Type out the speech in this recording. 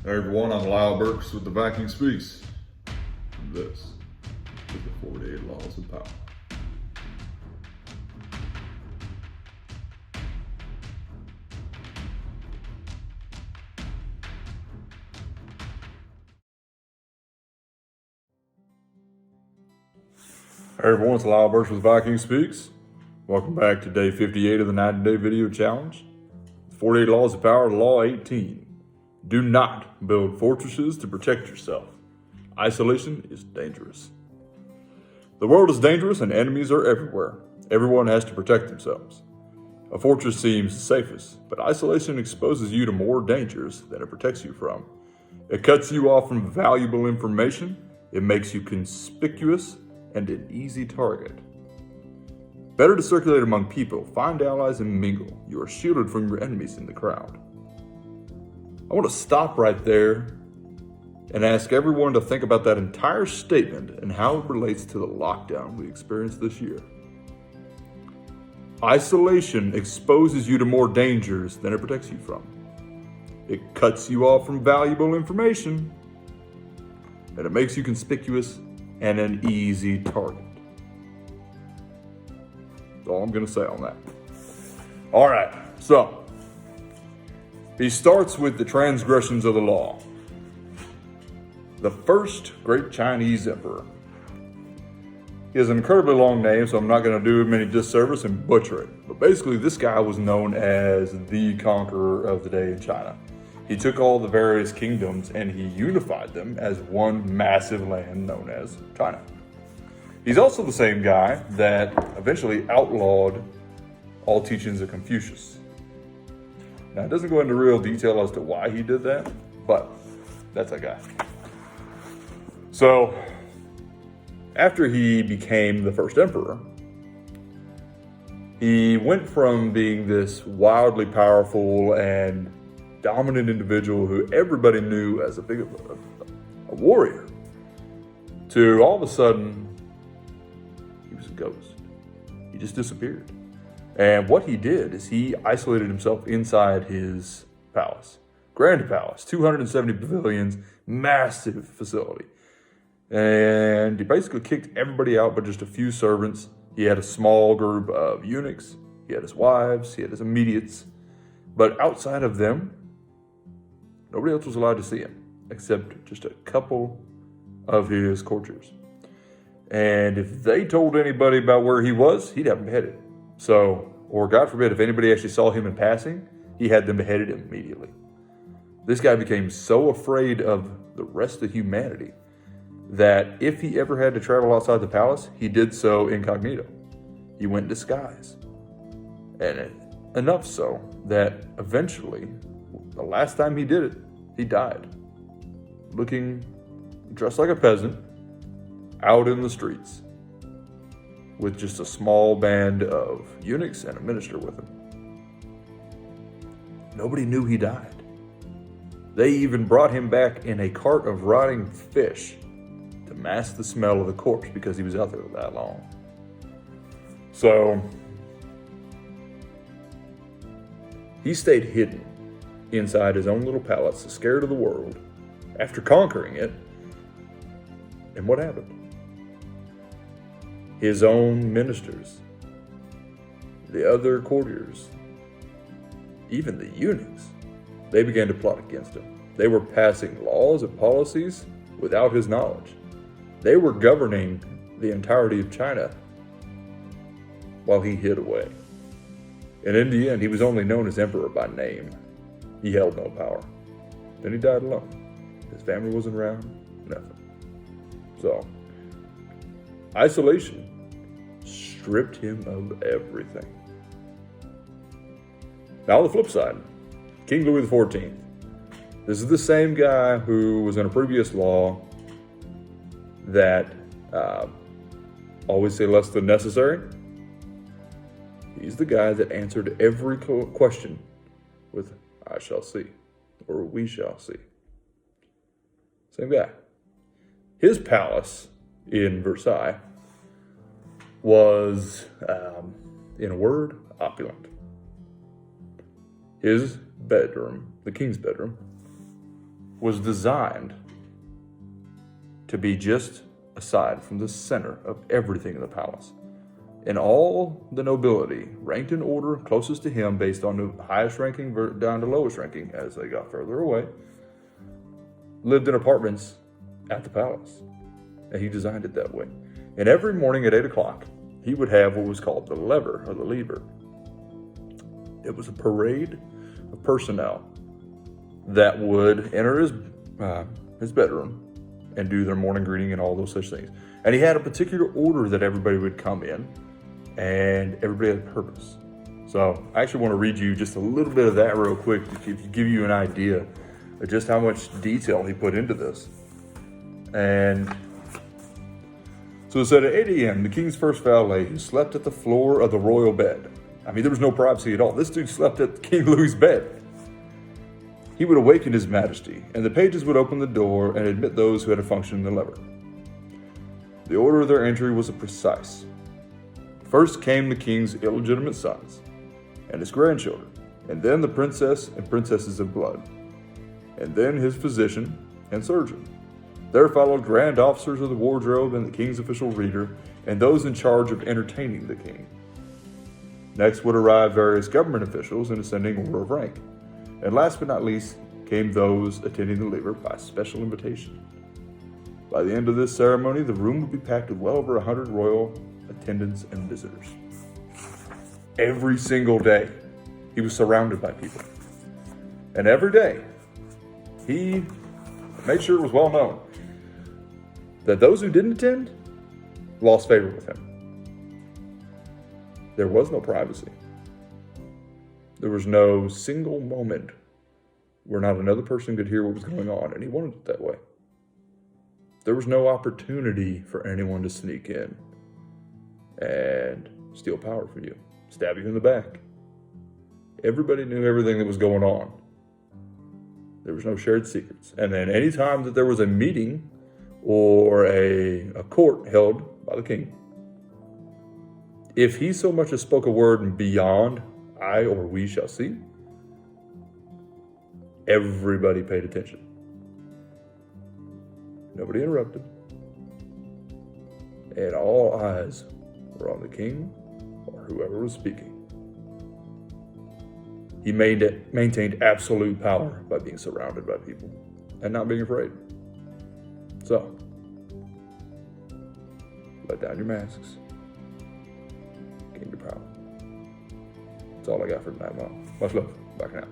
Hey everyone, I'm Lyle Burks with the Viking Speaks. And this is the 48 Laws of Power. Hey everyone, it's Lyle Burks with Viking Speaks. Welcome back to day 58 of the 90-day video challenge. 48 Laws of Power, Law 18. Do not build fortresses to protect yourself. Isolation is dangerous. The world is dangerous and enemies are everywhere. Everyone has to protect themselves. A fortress seems the safest, but isolation exposes you to more dangers than it protects you from. It cuts you off from valuable information. It makes you conspicuous and an easy target. Better to circulate among people, find allies, and mingle. You are shielded from your enemies in the crowd. I want to stop right there and ask everyone to think about that entire statement and how it relates to the lockdown we experienced this year. Isolation exposes you to more dangers than it protects you from. It cuts you off from valuable information, and it makes you conspicuous and an easy target. That's all I'm going to say on that. All right, so he starts with the transgressions of the law. The first great Chinese emperor. He has an incredibly long name, so I'm not going to do him any disservice and butcher it. But basically, this guy was known as the conqueror of the day in China. He took all the various kingdoms and he unified them as one massive land known as China. He's also the same guy that eventually outlawed all teachings of Confucius. Now, it doesn't go into real detail as to why he did that, but that's that guy. So, after he became the first emperor, he went from being this wildly powerful and dominant individual who everybody knew as a warrior, to all of a sudden, he was a ghost. He just disappeared. And what he did is he isolated himself inside his palace. Grand palace, 270 pavilions, massive facility. And he basically kicked everybody out but just a few servants. He had a small group of eunuchs. He had his wives. He had his immediates. But outside of them, nobody else was allowed to see him except just a couple of his courtiers. And if they told anybody about where he was, he'd have them beheaded. So, or God forbid, if anybody actually saw him in passing, he had them beheaded immediately. This guy became so afraid of the rest of humanity that if he ever had to travel outside the palace, he did so incognito. He went in disguise. And enough so that eventually, the last time he did it, he died. Looking dressed like a peasant, out in the streets, with just a small band of eunuchs and a minister with him. Nobody knew he died. They even brought him back in a cart of rotting fish to mask the smell of the corpse because he was out there that long. So, he stayed hidden inside his own little palace, scared of the world, after conquering it. And what happened? His own ministers, the other courtiers, even the eunuchs, they began to plot against him. They were passing laws and policies without his knowledge. They were governing the entirety of China while he hid away. And in the end, he was only known as emperor by name. He held no power. Then he died alone. His family wasn't around, nothing. So, isolation stripped him of everything. Now on the flip side, King Louis XIV. This is the same guy who was in a previous law that always say less than necessary. He's the guy that answered every question with, I shall see, or we shall see. Same guy. His palace in Versailles was, in a word, opulent. His bedroom, the king's bedroom, was designed to be just aside from the center of everything in the palace. And all the nobility, ranked in order closest to him based on the highest ranking down to lowest ranking as they got further away, lived in apartments at the palace. And he designed it that way. And every morning at 8 o'clock, he would have what was called the lever or the lever. It was a parade of personnel that would enter his bedroom and do their morning greeting and all those such things. And he had a particular order that everybody would come in, and everybody had a purpose. So I actually want to read you just a little bit of that real quick to give you an idea of just how much detail he put into this. And so it said at 8 a.m., the king's first valet, who slept at the floor of the royal bed. I mean, there was no privacy at all. This dude slept at King Louis's bed. He would awaken his majesty, and the pages would open the door and admit those who had a function in the lever. The order of their entry was precise. First came the king's illegitimate sons and his grandchildren, and then the princess and princesses of blood, and then his physician and surgeon. There followed grand officers of the wardrobe and the king's official reader, and those in charge of entertaining the king. Next would arrive various government officials in ascending order of rank. And last but not least came those attending the lever by special invitation. By the end of this ceremony, the room would be packed with well over 100 royal attendants and visitors. Every single day, he was surrounded by people. And every day, he made sure it was well known that those who didn't attend lost favor with him. There was no privacy. There was no single moment where not another person could hear what was going on, and he wanted it that way. There was no opportunity for anyone to sneak in and steal power from you, stab you in the back. Everybody knew everything that was going on. There was no shared secrets. And then any time that there was a meeting or a court held by the king, if he so much as spoke a word beyond I or we shall see, everybody paid attention. Nobody interrupted. And all eyes were on the king or whoever was speaking. He maintained absolute power by being surrounded by people and not being afraid. So, let down your masks. Came to power. That's all I got for tonight, Mom. Much love. Bye for now.